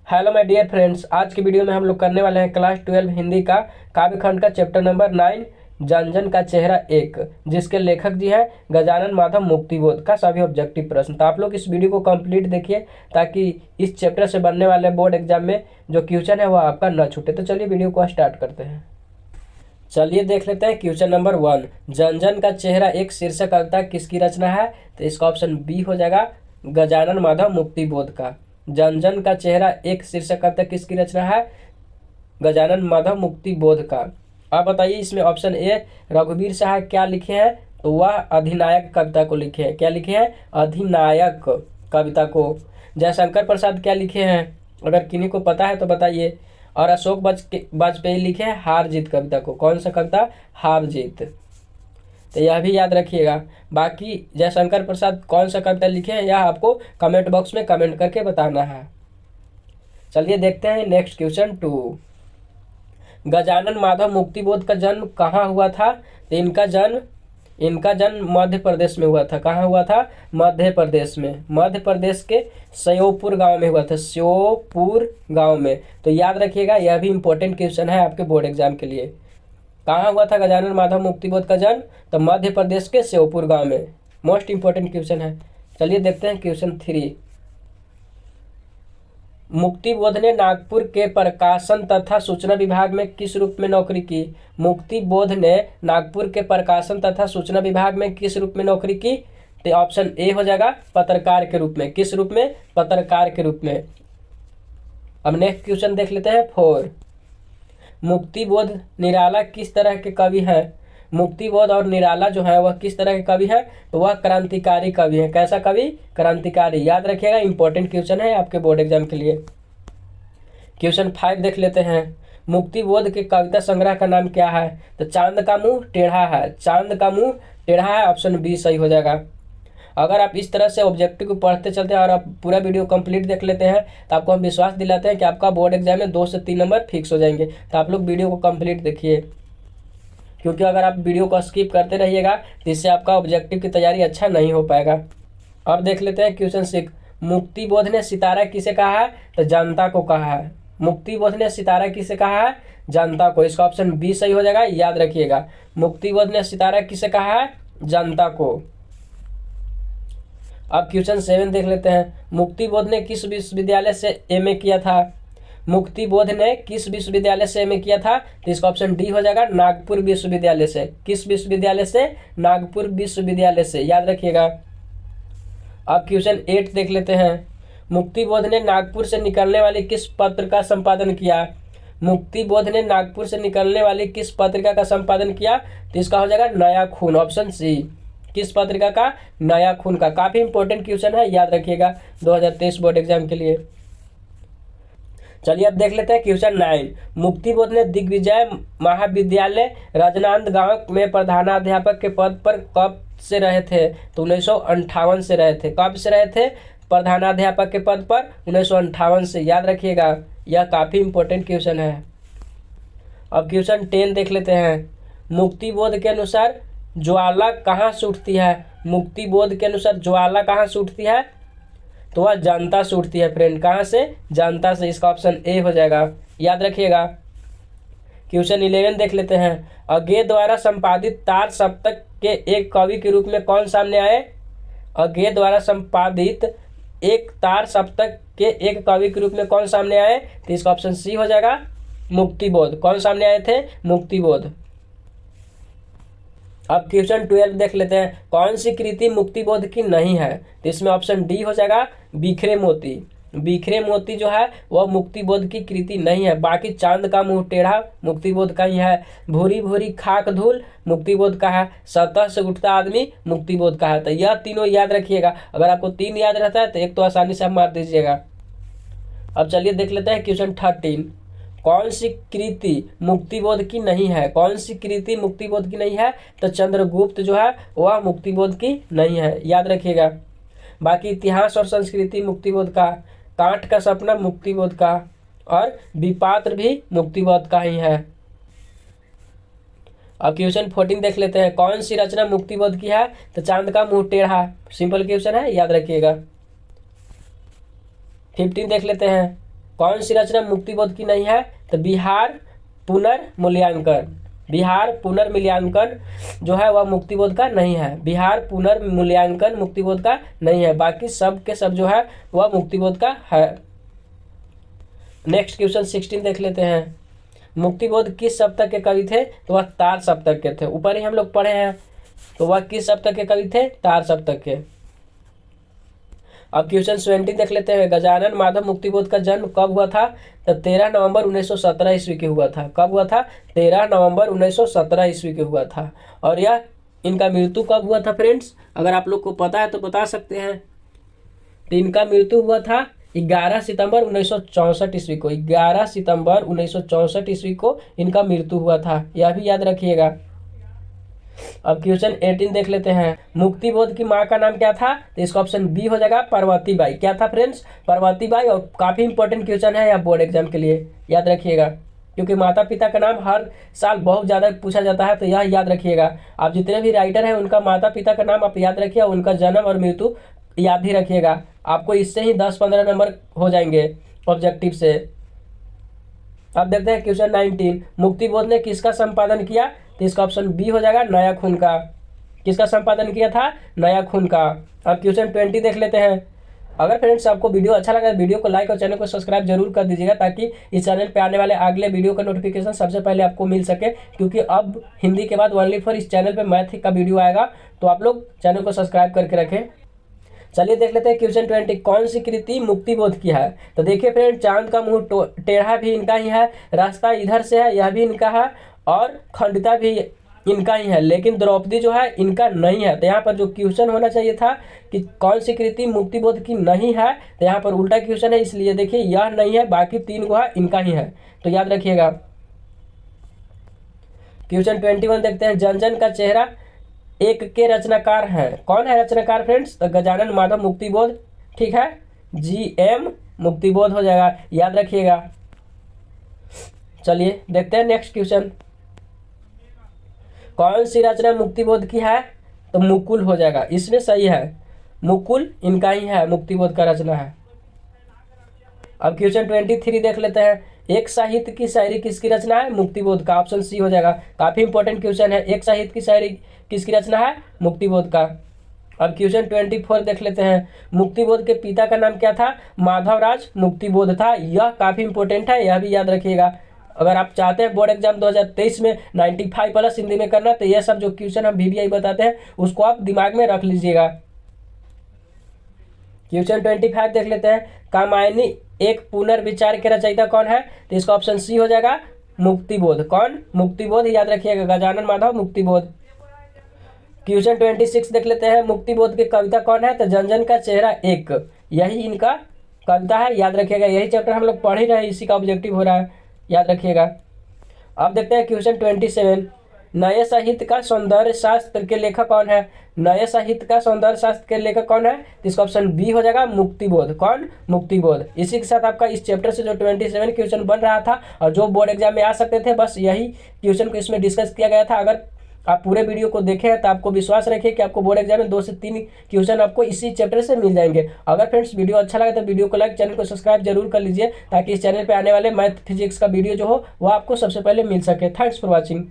Hello my dear friends, आज की video में हम लोग करने वाले हैं क्लास 12 हिंदी का काव्यखंड का चैप्टर नंबर 9 जन जन का चेहरा एक, जिसके लेखक जी हैं गजानन माधव मुक्तिबोध का सभी ऑब्जेक्टिव प्रश्न। तो आप लोग इस वीडियो को कंप्लीट देखिए ताकि इस चैप्टर से बनने वाले बोर्ड एग्जाम में जो क्वेश्चन है वह आपका न छूटे। तो चलिए वीडियो को स्टार्ट करते हैं। चलिए देख लेते हैं क्वेश्चन नंबर 1, जन जन का चेहरा एक शीर्षक कविता किसकी रचना है? तो इसका ऑप्शन बी हो जाएगा गजानन माधव मुक्तिबोध का। जन जन का चेहरा एक शीर्षक कविता किसकी रचना है? गजानन माधव मुक्तिबोध का। आप बताइए इसमें ऑप्शन ए रघुवीर शाह क्या लिखे हैं? तो वह अधिनायक कविता को लिखे हैं। क्या लिखे हैं? अधिनायक कविता को। जयशंकर प्रसाद क्या लिखे हैं? अगर किन्हीं को पता है तो बताइए। और अशोक वाजपेयी लिखे हैं हार जीत कविता को। कौन सा कविता? हार जीत। तो यह भी याद रखिएगा। बाकी जयशंकर प्रसाद कौन सा कविता लिखे हैं यह आपको कमेंट बॉक्स में कमेंट करके बताना है। चलिए देखते हैं नेक्स्ट क्वेश्चन 2, गजानन माधव मुक्तिबोध का जन्म कहाँ हुआ था? तो इनका जन्म मध्य प्रदेश में हुआ था। कहाँ हुआ था? मध्य प्रदेश में। मध्य प्रदेश के श्योपुर गांव में हुआ था। श्योपुर गांव में। तो याद रखिएगा, यह भी इंपॉर्टेंट क्वेश्चन है आपके बोर्ड एग्जाम के लिए। कहाँ हुआ था गजानन माधव मुक्तिबोध का जन्म? तो मध्य प्रदेश के श्योपुर गांव में। मोस्ट इंपॉर्टेंट क्वेश्चन है। चलिए देखते हैं क्वेश्चन 3, मुक्तिबोध ने नागपुर के प्रकाशन तथा सूचना विभाग में किस रूप में नौकरी की? मुक्तिबोध ने नागपुर के प्रकाशन तथा सूचना विभाग में किस रूप में नौकरी की? तो ऑप्शन ए हो जाएगा पत्रकार के रूप में। किस रूप में? पत्रकार के रूप में। अब नेक्स्ट क्वेश्चन देख लेते हैं 4, मुक्तिबोध निराला किस तरह के कवि है? मुक्तिबोध और निराला जो है वह किस तरह के कवि है? तो वह क्रांतिकारी कवि है। कैसा कवि? क्रांतिकारी। याद रखिएगा, इंपॉर्टेंट क्वेश्चन है आपके बोर्ड एग्जाम के लिए। क्वेश्चन 5 देख लेते हैं, मुक्तिबोध के कविता संग्रह का नाम क्या है? तो चांद का मुंह टेढ़ा है। चांद का मुंह टेढ़ा है, ऑप्शन बी सही हो जाएगा। अगर आप इस तरह से ऑब्जेक्टिव को पढ़ते चलते हैं और आप पूरा वीडियो कंप्लीट देख लेते हैं तो आपको हम विश्वास दिलाते हैं कि आपका बोर्ड एग्जाम में 2 से 3 नंबर फिक्स हो जाएंगे। तो आप लोग वीडियो को कंप्लीट देखिए, क्योंकि अगर आप वीडियो को स्किप करते रहिएगा तो इससे आपका ऑब्जेक्टिव की तैयारी अच्छा नहीं हो पाएगा। अब देख लेते हैं क्वेश्चन 6, मुक्तिबोध ने सितारा किसे कहा है? तो जनता को कहा है। मुक्तिबोध ने सितारा किसे कहा है? जनता को। इसका ऑप्शन बी सही हो जाएगा। याद रखिएगा, मुक्तिबोध ने सितारा किसे कहा है? जनता को। अब क्वेश्चन 7 देख लेते हैं, मुक्तिबोध ने किस विश्वविद्यालय से एमए किया था? मुक्तिबोध ने किस विश्वविद्यालय से एमए किया था? तो इसका ऑप्शन डी हो जाएगा नागपुर विश्वविद्यालय से। किस विश्वविद्यालय से? नागपुर विश्वविद्यालय से। याद रखिएगा। अब क्वेश्चन 8 देख लेते हैं, मुक्तिबोध ने नागपुर से निकलने वाली किस पत्र का संपादन किया? मुक्तिबोध ने नागपुर से निकलने वाली किस पत्रिका का संपादन किया? तो इसका हो जाएगा नया खून, ऑप्शन सी। किस पत्रिका का? नया खून का। काफी इंपॉर्टेंट क्वेश्चन है, याद रखिएगा 2023 बोर्ड एग्जाम के लिए। चलिए अब देख लेते हैं क्वेश्चन 9, मुक्तिबोध ने दिग्विजय महाविद्यालय राजनांदगांव में प्रधानाध्यापक के पद पर कब से रहे थे? तो 1958 से रहे थे। कब से रहे थे प्रधानाध्यापक के पद पर? 1958 से। याद रखिएगा, यह काफी इंपॉर्टेंट क्वेश्चन है। अब क्वेश्चन 10 देख लेते हैं, मुक्तिबोध के अनुसार ज्वाला कहाँ से उठती है? मुक्तिबोध के अनुसार ज्वाला कहाँ से उठती है? तो वह जनता से उठती है फ्रेंड। कहाँ से? जनता से। इसका ऑप्शन ए हो जाएगा। याद रखिएगा। क्वेश्चन 11 देख लेते हैं, अज्ञे द्वारा संपादित तार सप्तक के एक कवि के रूप में कौन सामने आए? अज्ञे द्वारा संपादित एक तार सप्तक के एक कवि के रूप में कौन सामने आए? तो इसका ऑप्शन सी हो जाएगा मुक्तिबोध। कौन सामने आए थे? मुक्तिबोध। अब क्वेश्चन 12 देख लेते हैं, कौन सी कृति मुक्तिबोध की नहीं है? तो इसमें ऑप्शन डी हो जाएगा बिखरे मोती। बिखरे मोती जो है वह मुक्तिबोध की कृति नहीं है। बाकी चांद का मुंह टेढ़ा मुक्तिबोध का ही है। भूरी भूरी खाक धूल मुक्तिबोध का है। सतह से उठता आदमी मुक्तिबोध का है। तो यह तीनों याद रखिएगा। अगर आपको 3 याद रहता है तो एक तो आसानी से आप मार दीजिएगा। अब चलिए देख लेते हैं क्वेश्चन 13, कौन सी कृति मुक्तिबोध की नहीं है? कौन सी कृति मुक्तिबोध की नहीं है? तो चंद्रगुप्त जो है वह मुक्तिबोध की नहीं है। याद रखिएगा। बाकी इतिहास और संस्कृति मुक्तिबोध का, कांट का सपना मुक्तिबोध का, और विपात्र भी मुक्तिबोध का ही है। अब क्वेश्चन 14 देख लेते हैं, कौन सी रचना मुक्तिबोध की है? तो चांद का मुंह टेढ़ा। सिंपल क्वेश्चन है, याद रखिएगा। 15 देख लेते हैं, कौन सी रचना मुक्तिबोध की नहीं है? तो बिहार पुनर्मूल्यांकन, बिहार पुनर्मूल्यांकन जो है वह मुक्तिबोध का नहीं है। बिहार पुनर्मूल्यांकन मुक्तिबोध का नहीं है, बाकी सब के सब जो है वह मुक्तिबोध का है। नेक्स्ट क्वेश्चन 16 देख लेते हैं। मुक्तिबोध किस सप्तक के कवि थे? तो वह तार सप्तक के थे, ऊपर ही हम लोग पढ़े हैं। तो वह किस सप्तक के कवि थे? तार सप्तक के। अब क्वेश्चन 20 देख लेते हैं। गजानन माधव मुक्तिबोध का जन्म कब हुआ था? तो 13 नवंबर 1917 ईस्वी के हुआ था। कब हुआ था? 13 नवंबर 1917 ईस्वी के हुआ था। और यह इनका मृत्यु कब हुआ था फ्रेंड्स? अगर आप लोग को पता है तो बता सकते हैं। तो इनका मृत्यु हुआ था 11 सितंबर 1964 ईस्वी को। 11 सितंबर 1964 ईस्वी को इनका मृत्यु हुआ था, यह भी याद रखिएगा। अब क्वेश्चन 18 देख लेते हैं। मुक्तिबोध की माँ का नाम क्या था? तो इसका ऑप्शन बी हो जाएगा पार्वती बाई। क्या था फ्रेंड्स? पार्वती बाई। और काफी इंपॉर्टेंट क्वेश्चन है यह बोर्ड एग्जाम के लिए, याद रखिएगा, क्योंकि माता पिता का नाम हर साल बहुत ज़्यादा पूछा जाता है, तो यह याद रखिएगा। आप जितने भी राइटर हैं उनका माता पिता का नाम आप याद रखिए, उनका जन्म और मृत्यु याद ही रखिएगा। आपको इससे ही 10-15 नंबर हो जाएंगे ऑब्जेक्टिव से। अब देखते हैं क्वेश्चन 19। मुक्तिबोध ने किसका संपादन किया? तो इसका ऑप्शन बी हो जाएगा नया खून का। किसका संपादन किया था? नया खून का। अब क्वेश्चन 20 देख लेते हैं। अगर फ्रेंड्स आपको वीडियो अच्छा लगा तो वीडियो को लाइक और चैनल को सब्सक्राइब जरूर कर दीजिएगा, ताकि इस चैनल पे आने वाले अगले वीडियो का नोटिफिकेशन सबसे पहले आपको मिल सके, क्योंकि अब हिंदी के बाद ओनली फॉर इस चैनल पे मैथ का वीडियो आएगा, तो आप लोग चैनल को सब्सक्राइब करके रखें। चलिए देख लेते हैं क्वेश्चन 20। कौन सी कृति मुक्तिबोध की है? तो देखिए फ्रेंड, चांद का मुंह टेढ़ा भी इनका ही है, रास्ता इधर से है यह भी इनका है, और खंडिता भी इनका ही है, लेकिन द्रौपदी जो है इनका नहीं है। तो यहाँ पर जो क्वेश्चन होना चाहिए था कि कौन सी कृति मुक्तिबोध की नहीं है, तो यहाँ पर उल्टा क्वेश्चन है, इसलिए देखिए यह नहीं है, बाकी 3 को है इनका ही है, तो याद रखिएगा। क्वेश्चन 21 देखते हैं। जनजन का चेहरा एक के रचनाकार हैं। कौन है रचनाकार फ्रेंड्स? तो गजानन माधव मुक्तिबोध, ठीक है, GM मुक्तिबोध हो जाएगा, याद रखिएगा। चलिए देखते हैं नेक्स्ट क्वेश्चन। कौन सी रचना मुक्तिबोध की है? तो मुकुल हो जाएगा, इसमें सही है, मुकुल इनका ही है, मुक्तिबोध का रचना है। अब क्वेश्चन 23 देख लेते हैं। एक साहित्य की शायरी किसकी रचना है? मुक्तिबोध का। ऑप्शन सी हो जाएगा। काफी इंपॉर्टेंट क्वेश्चन है। एक साहित्य की शायरी किसकी रचना है? मुक्तिबोध का। अब क्वेश्चन 24 देख लेते हैं। मुक्तिबोध के पिता का नाम क्या था? माधवराज मुक्तिबोध था। यह काफी इंपॉर्टेंट है, यह भी याद रखिएगा। अगर आप चाहते हैं बोर्ड एग्जाम 2023 में 95+ हिंदी में करना, तो यह सब जो क्वेश्चन हम VBI बताते हैं उसको आप दिमाग में रख लीजिएगा। क्वेश्चन 25 देख लेते हैं। कामायनी एक पुनर्विचार के रचयिता कौन है? तो इसका ऑप्शन सी हो जाएगा मुक्तिबोध। कौन? मुक्तिबोध, याद रखिएगा, गजानन माधव मुक्तिबोध। क्वेश्चन 26 देख लेते हैं। मुक्तिबोध की कविता कौन है? तो जनजन का चेहरा एक, यही इनका कविता है, याद रखिएगा। यही चैप्टर हम लोग पढ़ ही रहे हैं, इसी का ऑब्जेक्टिव हो रहा है, याद रखिएगा। अब देखते हैं क्वेश्चन 27। नए साहित्य का सौंदर्य शास्त्र के लेखक कौन है? नए साहित्य का सौंदर्य शास्त्र के लेखक कौन है? इसका ऑप्शन बी हो जाएगा मुक्तिबोध। कौन? मुक्तिबोध। इसी के साथ आपका इस चैप्टर से जो 27 क्वेश्चन बन रहा था और जो बोर्ड एग्जाम में आ सकते थे, बस यही क्वेश्चन को इसमें डिस्कस किया गया था। अगर आप पूरे वीडियो को देखें हैं तो आपको विश्वास रखिए कि आपको बोर्ड एग्जाम में 2 से 3 क्वेश्चन आपको इसी चैप्टर से मिल जाएंगे। अगर फ्रेंड्स वीडियो अच्छा लगे तो वीडियो को लाइक, चैनल को सब्सक्राइब जरूर कर लीजिए, ताकि इस चैनल पे आने वाले मैथ फिजिक्स का वीडियो जो हो वो आपको सबसे पहले मिल सके। Thanks for watching.